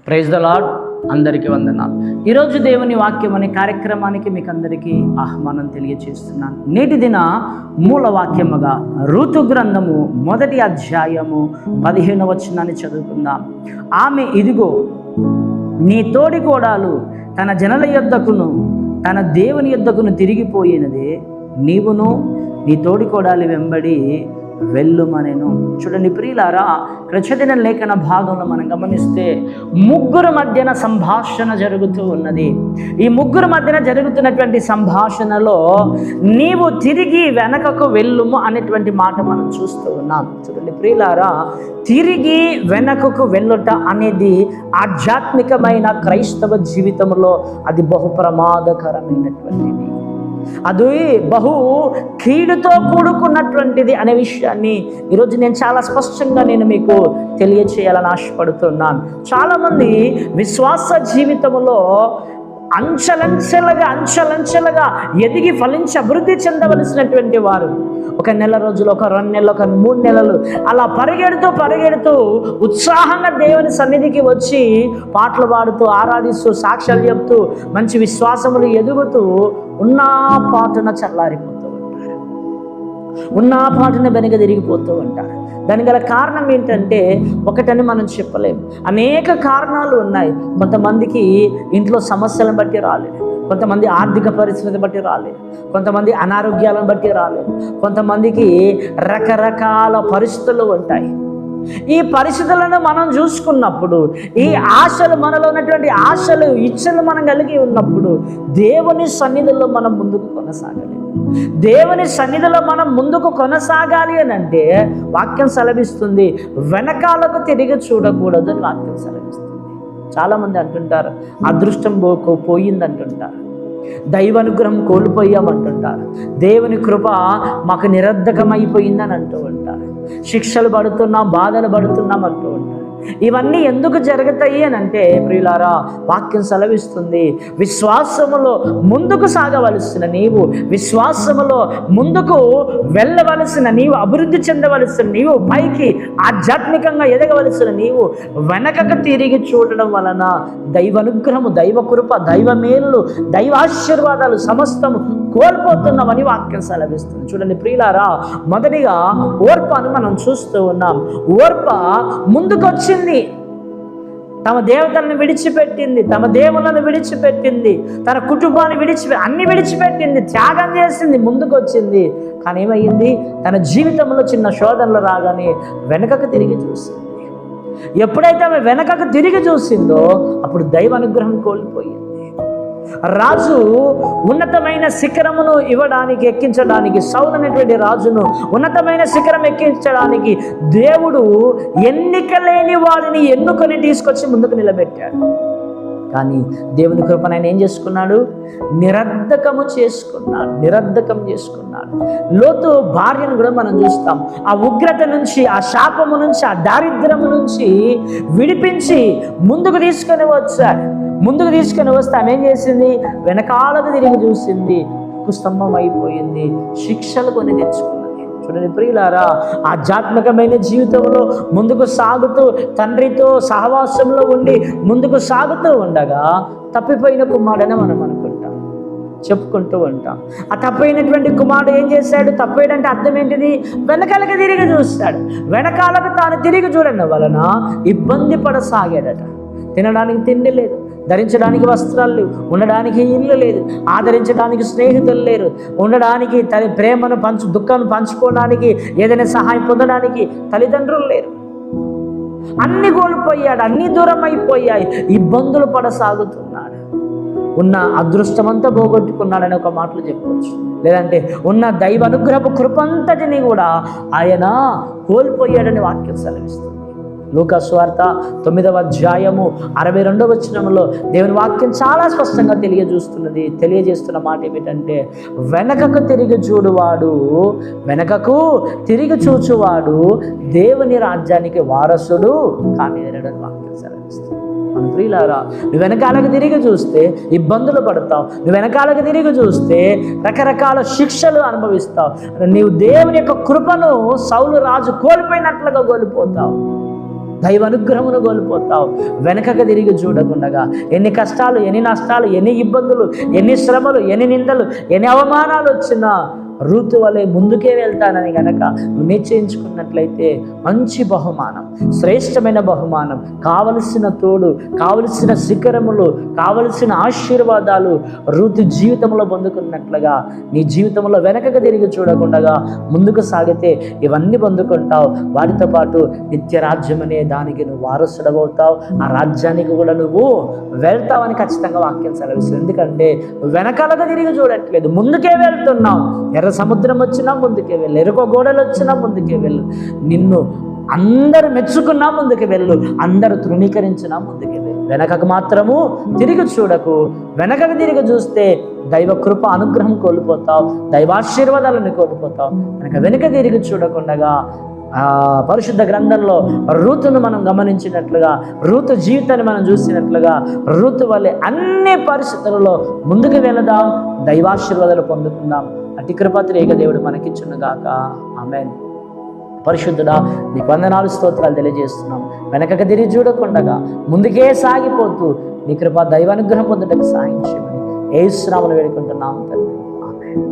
Praise the lord. అందరికీ వందనాలు. ఈరోజు దేవుని వాక్యం అనే కార్యక్రమానికి మీకు అందరికీ ఆహ్వానం తెలియజేస్తున్నాను. నేటి దిన మూల వాక్యముగా ఋతు గ్రంథము 1వ అధ్యాయము 15వ వచనాన్ని చదువుకుందాం. ఆమె ఇదిగో నీ తోడి కోడాలు తన జనుల యొద్దకును తన దేవుని యొద్దకును తిరిగిపోయినదే, నీవును నీ తోడి కోడాలి వెంబడి వెళ్ళుమనెను. చూడండి ప్రియులారా, ఇక్కడ చదివిన లేఖన భాగంలో మనం గమనిస్తే ముగ్గురు మధ్యన సంభాషణ జరుగుతూ ఉన్నది. ఈ ముగ్గురు మధ్యన జరుగుతున్నటువంటి సంభాషణలో నీవు తిరిగి వెనకకు వెళ్ళుము అనేటువంటి మాట మనం చూస్తూ ఉన్నాం. చూడండి ప్రియులారా, తిరిగి వెనకకు వెళ్ళుట అనేది ఆధ్యాత్మికమైన క్రైస్తవ జీవితంలో అది బహు ప్రమాదకరమైనటువంటిది, అది బహు కీడుతో కూడుకున్నటువంటిది అనే విషయాన్ని ఈరోజు నేను చాలా స్పష్టంగా మీకు తెలియచేయాలని ఆశపడుతున్నాను. చాలామంది విశ్వాస జీవితంలో అంచెలంచెలుగా ఎదిగి ఫలించి అభివృద్ధి చెందవలసినటువంటి వారు ఒక నెల రోజులు, ఒక 2 నెలలు, ఒక 3 నెలలు అలా పరిగెడుతూ ఉత్సాహంగా దేవుని సన్నిధికి వచ్చి పాటలు పాడుతూ ఆరాధిస్తూ సాక్ష్యాలు చెప్తూ మంచి విశ్వాసములు ఎదుగుతూ ఉన్న పాటున చల్లారిపోతూ ఉంటారు, ఉన్న పాటున వెనుక తిరిగిపోతూ ఉంటారు. దానికి గల కారణం ఏంటంటే ఒకటని మనం చెప్పలేము, అనేక కారణాలు ఉన్నాయి. కొంతమందికి ఇంట్లో సమస్యలను బట్టి రాలేదు, కొంతమంది ఆర్థిక పరిస్థితిని బట్టి రాలేదు, కొంతమంది అనారోగ్యాలను బట్టి రాలేదు, కొంతమందికి రకరకాల పరిస్థితులు ఉంటాయి. ఈ పరిస్థితులను మనం చూసుకున్నప్పుడు, ఈ ఆశలు మనలో ఉన్నటువంటి ఆశలు ఇచ్చలు మనం కలిగి ఉన్నప్పుడు దేవుని సన్నిధిలో మనం ముందుకు కొనసాగలేము. దేవుని సన్నిధిలో మనం ముందుకు కొనసాగాలి అని అంటే వాక్యం సెలవిస్తుంది, వెనకాలకు తిరిగి చూడకూడదు అని వాక్యం సెలవిస్తుంది. చాలామంది అంటుంటారు అదృష్టం పోయిందంటుంటారు, దైవానుగ్రహం కోల్పోయామంటుంటారు, దేవుని కృప మాకు నిరర్ధకమైపోయిందని అంటూ ఉంటారు, శిక్షలు పడుతున్నాం, బాధలు పడుతున్నాం అంటూ ఉంటారు. ఇవన్నీ ఎందుకు జరుగుతాయి అని అంటే ప్రియులారా, వాక్యం సెలవిస్తుంది, విశ్వాసములో ముందుకు సాగవలసిన నీవు, విశ్వాసములో ముందుకు వెళ్ళవలసిన నీవు, అభివృద్ధి చెందవలసిన నీవు, పైకి ఆధ్యాత్మికంగా ఎదగవలసిన నీవు వెనకకు తిరిగి చూడడం వలన దైవానుగ్రహము, దైవ కృప, దైవ మేలు, దైవ ఆశీర్వాదాలు సమస్తము కోల్పోతున్నామని వాక్యం సెలవిస్తుంది. చూడండి ప్రియులారా, మొదటిగా ఓర్పను మనం చూస్తూ ఉన్నాం. ఓర్ప ముందుకొచ్చింది, తమ దేవతలను విడిచిపెట్టింది, తమ దేవులను విడిచిపెట్టింది, తన కుటుంబాన్ని అన్ని విడిచిపెట్టింది, త్యాగం చేసింది, ముందుకొచ్చింది. కానీ ఏమయ్యింది, తన జీవితంలో చిన్న శోధనలు రాగానే వెనకకు తిరిగి చూసింది. ఎప్పుడైతే ఆమె వెనకకు తిరిగి చూసిందో అప్పుడు దైవ అనుగ్రహం కోల్పోయింది. రాజు ఉన్నతమైన శిఖరమును ఎక్కించడానికి, సౌలు అనేటువంటి రాజును ఉన్నతమైన శిఖరం ఎక్కించడానికి దేవుడు ఎన్నిక లేని వాడిని ఎన్నుకొని తీసుకొచ్చి ముందుకు నిలబెట్టాడు. కానీ దేవుని కృపను ఆయన ఏం చేసుకున్నాడు, నిరర్ధకం చేసుకున్నాడు. లోతు భార్యను కూడా మనం చూస్తాం, ఆ ఉగ్రత నుంచి, ఆ శాపము నుంచి, ఆ దారిద్ర్యము నుంచి విడిపించి ముందుకు తీసుకొని వస్తే ఆమె ఏం చేసింది, వెనకాలకు తిరిగి చూసింది, స్తంభం అయిపోయింది, శిక్షలు కొని తెచ్చుకున్నది. చూడండి ప్రియులారా, ఆధ్యాత్మికమైన జీవితంలో ముందుకు సాగుతూ తండ్రితో సహవాసంలో ఉండి ముందుకు సాగుతూ ఉండగా తప్పిపోయిన కుమారుడని మనం చెప్పుకుంటూ ఉంటాం. ఆ తప్పైనటువంటి కుమారుడు ఏం చేశాడు, తప్పేయడంటే అర్థం ఏంటిది, వెనకాలకు తిరిగి చూస్తాడు. వెనకాలకు తాను తిరిగి చూడడం వలన ఇబ్బంది పడసాగాడట. తినడానికి తిండి లేదు, ధరించడానికి వస్త్రాలు లేవు, ఉండడానికి ఇల్లు లేదు, ఆదరించడానికి స్నేహితులు లేరు, ఉండడానికి తన ప్రేమను దుఃఖాన్ని పంచుకోవడానికి, ఏదైనా సహాయం పొందడానికి తల్లిదండ్రులు లేరు. అన్ని కోల్పోయాడు, అన్ని దూరం అయిపోయాయి, ఇబ్బందులు పడసాగుతున్నాడు. ఉన్న అదృష్టమంతా పోగొట్టుకున్నాడని ఒక మాటలు చెప్పవచ్చు, లేదంటే ఉన్న దైవ అనుగ్రహపు కృపంతటిని కూడా ఆయన కోల్పోయాడని వాక్యం సెలవిస్తుంది. లూకా సువార్త 9వ అధ్యాయము 62వ వచనంలో దేవుని వాక్యం చాలా స్పష్టంగా తెలియజేస్తున్న మాట ఏమిటంటే, వెనకకు తిరిగి చూచువాడు దేవుని రాజ్యానికి వారసుడు కానేరడని వాక్యం సెలవిస్తుంది. మన ప్రియులారా, నువ్వు వెనకాలకు తిరిగి చూస్తే ఇబ్బందులు పడతావు, నువ్వు వెనకాలకు తిరిగి చూస్తే రకరకాల శిక్షలు అనుభవిస్తావు, నీవు దేవుని యొక్క కృపను సౌలు రాజు కోల్పోయినట్లుగా కోల్పోతావు. దైవ అనుగ్రహమును కోల్పోతావు. వెనకకు తిరిగి చూడకుండగా ఎన్ని కష్టాలు, ఎన్ని నష్టాలు, ఎన్ని ఇబ్బందులు, ఎన్ని శ్రమలు, ఎన్ని నిందలు, ఎన్ని అవమానాలు వచ్చినా రూతు వలె ముందుకే వెళ్తానని గనక నువ్వు నిశ్చయించుకున్నట్లయితే మంచి బహుమానం, శ్రేష్టమైన బహుమానం, కావలసిన తోడు, కావలసిన శిఖరములు, కావలసిన ఆశీర్వాదాలు రూతు జీవితంలో పొందుకున్నట్లుగా నీ జీవితంలో వెనకకు తిరిగి చూడకుండా ముందుకు సాగితే ఇవన్నీ పొందుకుంటావు. వాటితో పాటు నిత్య రాజ్యం అనే దానికి నువ్వు వారసుడవుతావు. ఆ రాజ్యానికి కూడా నువ్వు వెళ్తావని ఖచ్చితంగా వాక్యం సెలవిస్తుంది. ఎందుకంటే నువ్వు వెనకాలకు తిరిగి చూడట్లేదు, ముందుకే వెళ్తున్నావు. ఎర్ర సముద్రం వచ్చినా ముందుకే వెళ్ళు, ఎరుక గోడలు వచ్చినా ముందుకే వెళ్ళు, నిన్ను అందరు మెచ్చుకున్నా ముందుకు వెళ్ళు, అందరూ తృణీకరించినా ముందుకే వెళ్ళు. వెనకకు మాత్రము తిరిగి చూడకు. వెనకకు తిరిగి చూస్తే దైవ కృప అనుగ్రహం కోల్పోతావు, దైవాశీర్వాదాలను కోల్పోతావు. వెనక తిరిగి చూడకుండగా పరిశుద్ధ గ్రంథంలో రూతును మనం గమనించినట్లుగా, రూతు జీవితాన్ని మనం చూసినట్లుగా రూతు వల్లే అన్ని పరిస్థితులలో ముందుకు వెళదాం, దైవాశీర్వాదాలు పొందుకుందాం. అతి కృపాత్రేక దేవుడు మనకిచ్చునుగాక. ఆమేన్. పరిశుద్ధుడా, నీకు వందనాలు, స్తోత్రాలు తెలియజేస్తున్నాం. వెనకకు తిరిగి చూడకుండగా ముందుకే సాగిపోతూ నీ కృప దైవానుగ్రహం పొందుటకు సహాయం చేయమని యేసు నామమున వేడుకుంటున్నాం తండ్రి. ఆమేన్.